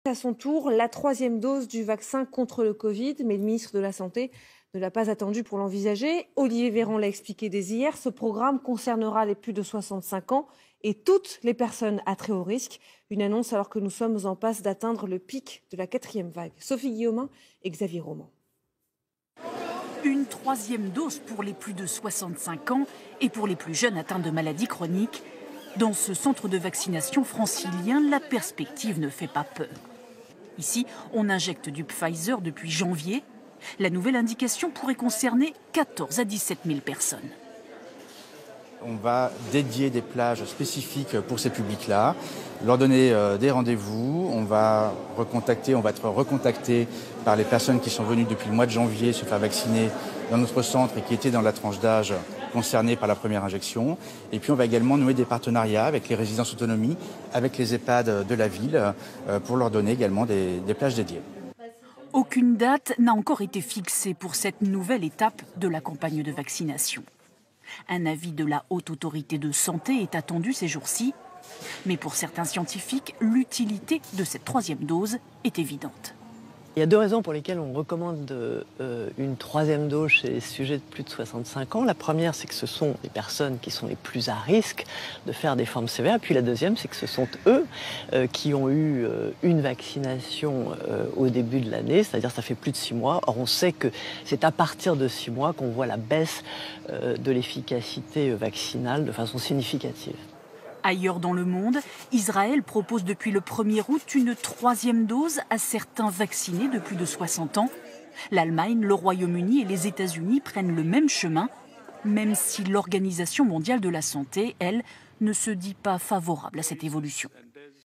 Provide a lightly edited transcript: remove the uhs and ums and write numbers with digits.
À son tour, la troisième dose du vaccin contre le Covid, mais le ministre de la Santé ne l'a pas attendu pour l'envisager. Olivier Véran l'a expliqué dès hier, ce programme concernera les plus de 65 ans et toutes les personnes à très haut risque. Une annonce alors que nous sommes en passe d'atteindre le pic de la 4e vague. Sophie Guillaumin et Xavier Roman. Une troisième dose pour les plus de 65 ans et pour les plus jeunes atteints de maladies chroniques. Dans ce centre de vaccination francilien, la perspective ne fait pas peur. Ici, on injecte du Pfizer depuis janvier. La nouvelle indication pourrait concerner 14 à 17 000 personnes. On va dédier des plages spécifiques pour ces publics-là, leur donner des rendez-vous. On va être recontacté par les personnes qui sont venues depuis le mois de janvier se faire vacciner dans notre centre et qui étaient dans la tranche d'âge concernée par la première injection. Et puis on va également nouer des partenariats avec les résidences autonomie, avec les EHPAD de la ville, pour leur donner également des plages dédiées. Aucune date n'a encore été fixée pour cette nouvelle étape de la campagne de vaccination. Un avis de la Haute Autorité de Santé est attendu ces jours-ci. Mais pour certains scientifiques, l'utilité de cette troisième dose est évidente. Il y a deux raisons pour lesquelles on recommande une troisième dose chez les sujets de plus de 65 ans. La première, c'est que ce sont les personnes qui sont les plus à risque de faire des formes sévères. Puis la deuxième, c'est que ce sont eux qui ont eu une vaccination au début de l'année, c'est-à-dire ça fait plus de 6 mois. Or, on sait que c'est à partir de 6 mois qu'on voit la baisse de l'efficacité vaccinale de façon significative. Ailleurs dans le monde, Israël propose depuis le 1er août une troisième dose à certains vaccinés de plus de 60 ans. L'Allemagne, le Royaume-Uni et les États-Unis prennent le même chemin, même si l'Organisation mondiale de la santé, elle, ne se dit pas favorable à cette évolution.